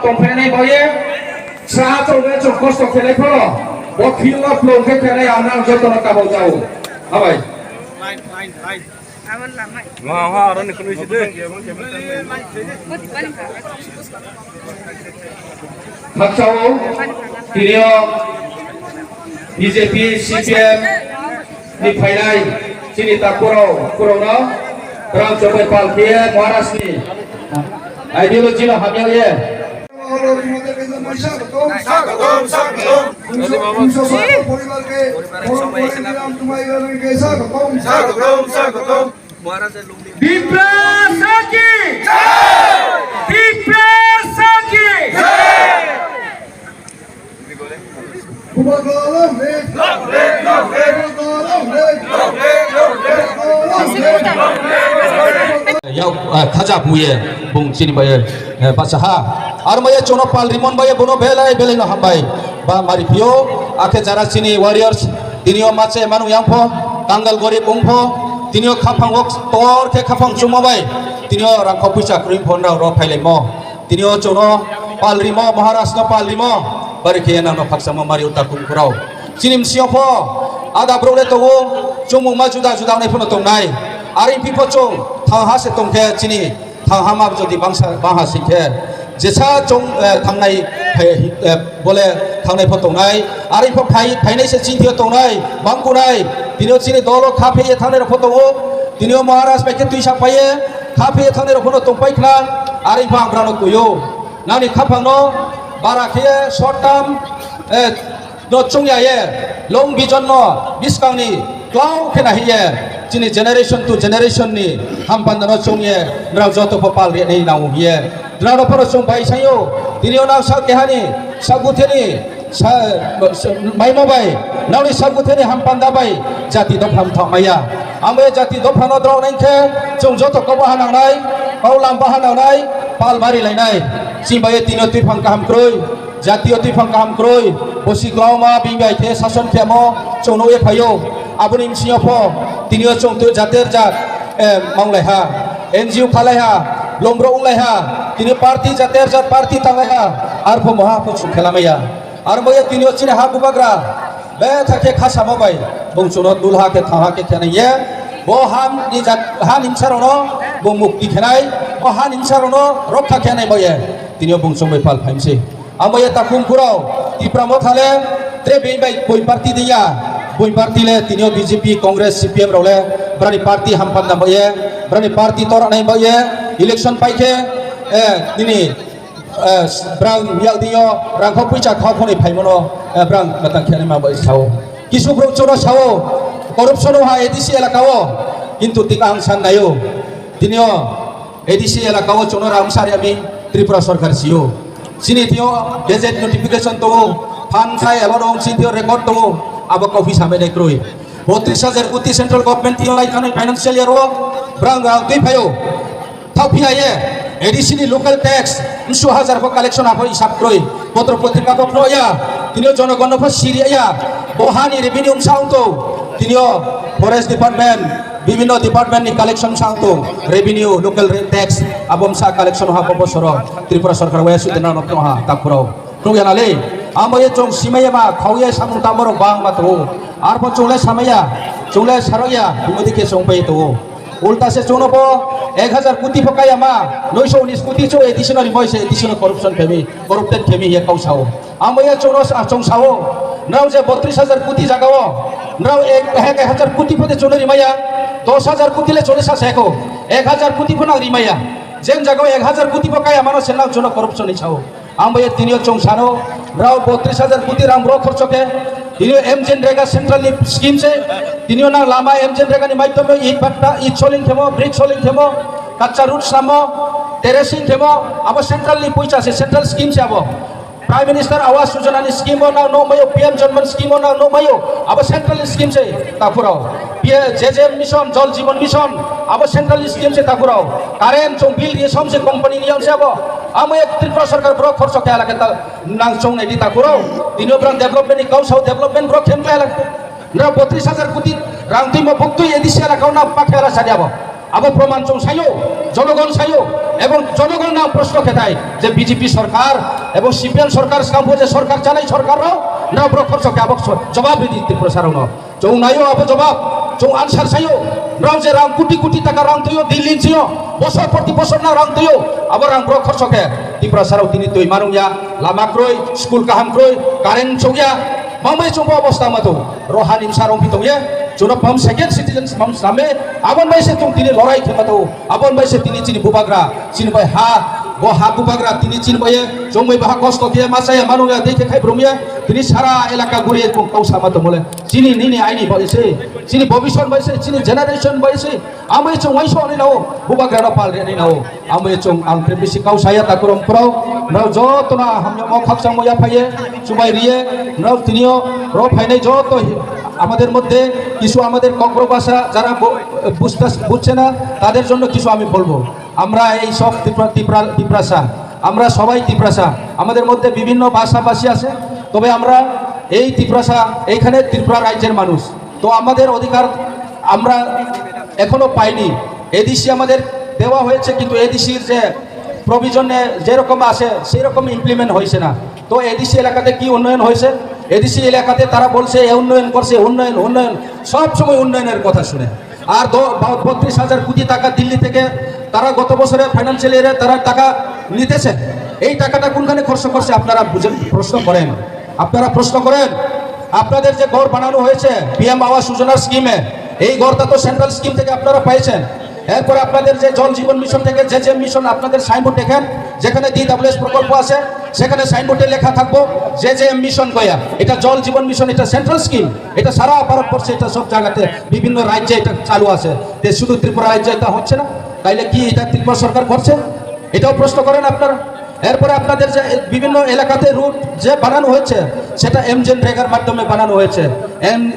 tongphene boye sa chongwe chokos to khele kholo bo khilo plong ke khele anang joto na ka bo jao abai ha ron ni kunu situ Maksau Tinio BJP CPM ni phainai sini ta kurau no kurang coba palkia Maharashtra ni ideologi lo hamil ye Yau khaja buye bung sini baye basaha ar maya chono pal rimon baye bono belai no hambai ba mari pio ake jara sini warriors tinio mache manu yangpho tanggal gorib ungpho tinio khapang wok tor ke khapang chuma bai tinio rangkho puisa krim phon ra ro phailai mo tinio chono pal rimo Maharashtra pal rimo bari ke na no phaksama mari uta kum kurau sinim siopho ada brole to chumung ma juda nai phono tongnai ari pipo chong thang ha se tongke chini thang ha ma jodi bangha sikhe jesa chong thangnai bole thangnai pho tongnai ari pho phainai se chinthio tongnai bangkunai tinio chini dolo khape ye thangnai pho tongo tinio Maharashtra paike tuisa paye khape ye thangnai pho tongpai khna ari pho ambrano kuyo nani khapang no barakhe short term no chungya ye long vision no biskang ni klau khena hiye chini generation to generation ni hampan no chungye nrao joto popal re nei nau hiye nrao poro chung bai sayo tinio na sa kehani sagutheni mai mobai nauni sagutheni hampan da bai jati dopham thamaya ambe jati dophano draw nai khe chung joto ko bahanang nai paulam bahanang nai pal mari lai nai simbaye tinio tuifang kaham kroi জাতীয় টিফাং কাম ক্রয় বসি গ্লাউমা বিবাই the শাসন খেমো চৌনো এ ফাইও আবুনি মিসিয়ফ তিনিও চৌতো জাতের জাত মাংলাইহা NGO খালাইহা লমব্র উংলাইহা তিনি party জাতের জাত পার্টি তাংলাইহা আর ফো মহাপুচু খেলামাইয়া আর ময়ে তিনিও চিনে হা গুবাগ্রা বে থাকে খাসা মবাই বংচুনো দুলহা কে থাহা কে খেনাইয়ে বো হাম নি জাত হা নিমসারনো বো মুক্তি খেনাই ও হা নিমসারনো রক্ষা খেনাই ময়ে তিনিও বংচংবাই পাল ফাইমসি amaya takum kurau di pramothale tre bei boi parti dia boi parti le tinio BJP Congress CPM role berani parti hampan na boye berani parti tora nai boye election paike ini brang yal dio rang kho puicha kho phone phaimono brang matang khane ma boi sao kisu bro choro sao corruption ha ADC elakao kintu tikang san nayo tinio ADC elakao chono ramsari ami Tripura sarkar siyo sini tio gazette notification to fan khai along sini tio record to abo coffee same dai kroi 32000 koটি central government tio lai khan financial year ro brang rang dei phayo thapia ye additional local tax 100,000 ko collection abo hisab kroi potro potrika ko proya tinio jonogon pho siria bohani revenue saung to tinio forest department বিভিন্ন department নি collection সাংতো revenue local tax abom sa collection ha bosoro Tripura sarkar wa sudena no ha takuro proyanale amoye chong simaya ma khauye samung tamoro bang ma to ar po chole samaya chole saroya dumodike chongpai to ulta se chono po 1000 কোটি ফকাই আমা 919 কোটি চো additional invoice additional corruption corrupted ফেমি হে কাউসাও আmoye chono chongsawo নাও যে 32000 কোটি জাগাও নাও 1000 কোটি পদে চলে রিমায়া 10000 কোটি লে চলে সাসেকো 1000 কোটি ফনা রিমায়া जेन जगह 1000 कोटी पकाय आमानो सेनाव जोनो करप्शन इछाओ आमबे तिनियो चोंसानो राव 32000 कोटी राम रो खर्च के तिनियो एमजेन रेगा सेंट्रल स्कीम से तिनियो ना लामा एमजेन रेगा नि माध्यम ईट भट्टा ईट सोलिंग थेमो ब्रिक सोलिंग थेमो कच्चा रूट सामो टेरेसिंग थेमो अब सेंट्रल नि पैसा से सेंट्रल स्कीम से अब प्राइम मिनिस्टर आवास योजना नि स्कीम ना नो मयो पीएम जनमन स्कीम ना नो मयो अब सेंट्रल स्कीम से तापुराव जे मिशन जल जीवन मिशन अब सेंट्रल स्कीम से तापुराव कारेंट चों बिल ये समसे कंपनी नियम से अब एक त्रिपुरा सरकार ब्रो खर्च क्या लगे ता नांग चों ने दी तापुराव दिनो ब्रां डेवलपमेंट नि काउ साउ डेवलपमेंट ब्रो खेम क्या लगे ना 32000 कोटी रांगति म बुक्तु एदिसिया लाकाउ ना पाखेला सादियाबो আবো প্রমাণ চৌ সাইও জনগণ সাইও এবং জনগণ নাম প্রশ্ন খেতায় যে বিজেপি সরকার এবং সিপিএম সরকার কাম্পো যে সরকার চালাই সরকারও না ব্রখর সকে আবক জবাব দিতে প্রসারণ চৌ নাইও আবো জবাব চৌ আনসার সাইও রাং যে রাং কোটি কোটি টাকা রাং তুইও দিল্লি ছিও বছর প্রতি বছর না রাং তুইও আবার রাং ব্রখর সকে ত্রিপুরা সারাও তিনি তৈ মানুয়া লামা ক্রয় স্কুল কাহাম ক্রয় কারেন্ট চৌয়া mamai coba অবস্থা মতো রোহানি সারং পিতয়ে জোন পাম সেকেন্ড সিটিজেন পাম সামে আবন বাইসে তুম তিনি লড়াই খেমাতো আবন বাইসে তিনি চিনি বুবাগ্রা চিনি বাই হা গো হা বুবাগ্রা তিনি চিনি বাই জমই বাহা কষ্ট কে মাসায় মানুয়া দেখে খাই ব্রমিয়া তিনি সারা এলাকা ঘুরে কৌসা মতো বলে চিনি নিনি আইনি বলেছে চিনি ভবিষ্যৎ বাইসে চিনি জেনারেশন বাইসে আমি চং ওইসো নি নাও বুবাগ্রা পাল রে নি নাও আমি চং আং বেশি কৌসায়া তাকরম প্রাও নাও যত না হামনে ম খাকসাং ময়া ফাইয়ে সুবাই রিয়ে নাও তিনিও র ফাইনে যত আমাদের মধ্যে কিছু আমাদের কক্র ভাষা যারা বুঝছে না তাদের জন্য কিছু আমি বলবো আমরা এই সব ত্রিপ্রাসা আমরা সবাই ত্রিপ্রাসা আমাদের মধ্যে বিভিন্ন ভাষাভাষী আছে তবে আমরা এই ত্রিপ্রাসা এইখানে ত্রিপুরা রাজ্যের মানুষ তো আমাদের অধিকার আমরা এখনো পাইনি এডিসি আমাদের দেওয়া হয়েছে কিন্তু এডিসির যে প্রভিজনে যেরকম আসে সেই রকম ইমপ্লিমেন্ট হয়েছে না তো এডিসি এলাকাতে কি উন্নয়ন হয়েছে এডিসি এলাকাতে তারা বলছে উন্নয়ন করছে উন্নয়ন উন্নয়ন সব সময় উন্নয়নের কথা শুনে আর 32,000 কোটি টাকা দিল্লি থেকে তারা গত বছরে ফাইন্যান্সিয়াল ইয়ারে তারা টাকা নিতেছে এই টাকাটা কোনখানে খরচ করছে আপনারা বুঝেন প্রশ্ন করেন আপনাদের যে ঘর বানানো হয়েছে পিএম আবাস যোজনার স্কিমে এই ঘরটা তো সেন্ট্রাল স্কিম থেকে আপনারা পাইছেন এরপরে আপনাদের যে জল জীবন মিশন থেকে যে মিশন আপনাদের সাইনবোর্ড দেখেন যেখানে DWS প্রকল্প আছে সেখানে সাইনবোর্ডে লেখা থাকবো যে মিশন গয়া এটা জল জীবন মিশন এটা সেন্ট্রাল স্কিম এটা সারা ভারতবর্ষে এটা সব জায়গাতে বিভিন্ন রাজ্যে এটা চালু আছে শুধু ত্রিপুরা রাজ্যে এটা হচ্ছে না তাইলে কি এটা ত্রিপুরা সরকার করছে এটাও প্রশ্ন করেন আপনারা এরপরে আপনাদের যে বিভিন্ন এলাকাতে রুট যে বানানো হয়েছে সেটা এমজেন রেগার মাধ্যমে বানানো হয়েছে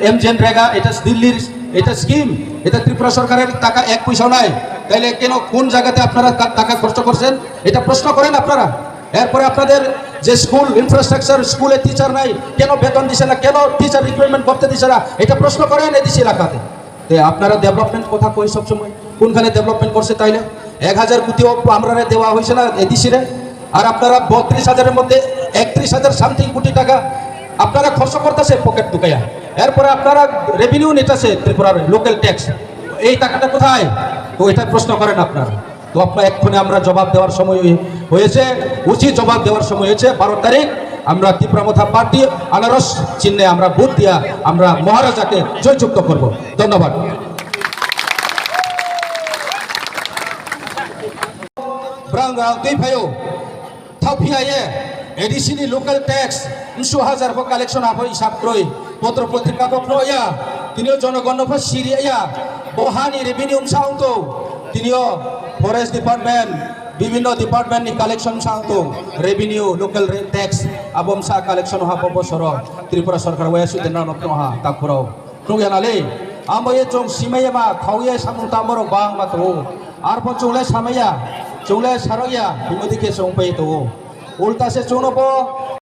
এমজেন রেগা এটা দিল্লির এটা স্কিম এটা ত্রিপুরা সরকারের টাকা এক পয়সাও নাই তাইলে কেন কোন জায়গাতে আপনারা টাকা খরচ করছেন এটা প্রশ্ন করেন আপনারা এরপরে আপনাদের যে স্কুল ইনফ্রাস্ট্রাকচার স্কুলে টিচার নাই কেন বেতন দিছে না কেন টিচার রিক্রুটমেন্ট করতে দিছে না এটা প্রশ্ন করেন এদিকে এলাকাতে আপনারা ডেভেলপমেন্ট কথা কই সবসময় কোনখানে ডেভেলপমেন্ট করছে তাইলে 1000 কোটিও আমরা দেওয়া হয়েছে না এদিকে আর আপনারা 32,000-এর মধ্যে 31,000 সামথিং কোটি টাকা আপনারা খরচ করতেছে পকেট ঢুকাইয়া এরপরে আপনারা রেভিনিউ নিতেছে ত্রিপুরার লোকাল ট্যাক্স এই টাকাটা কোথায় তো এটা প্রশ্ন করেন আপনারা তো আপনার এক্ষণে আমরা জবাব দেওয়ার সময় হয়েছে উচিত জবাব দেওয়ার সময় হয়েছে 12 তারিখ আমরা ত্রিপুরা মথা পার্টি আনারস চিহ্নে আমরা ভোট দিয়া আমরা মহারাজাকে জয়যুক্ত করব ধন্যবাদ ব্রাং রাং দুই ভাইও থাপিয়ায়ে এডিসিনি লোকাল ট্যাক্স 100,000 को কালেকশন আপ হিসাব কই পত্র পত্রিকা বক্রয়া তিনিও জনগণকে সিরিয়া বহানি রেভিনিউ সাউন্তো তিনিও ফরেস্ট ডিপার্টমেন্ট বিভিন্ন ডিপার্টমেন্ট নি কালেকশন সাউন্তো রেভিনিউ লোকাল ট্যাক্স আবম সা কালেকশন হা বছর ত্রিপুরা সরকার ওয়াসু দেনা নকমহা তাকপুরাও টুগেনালে আময়ে চং সিমাইমা খাওয়ে সামুং তামর বাং মাতো আর পচৌলে সামাইয়া চৌলে সারয়া বিমদিকে চংপাই তো উল্টা সে চৌনব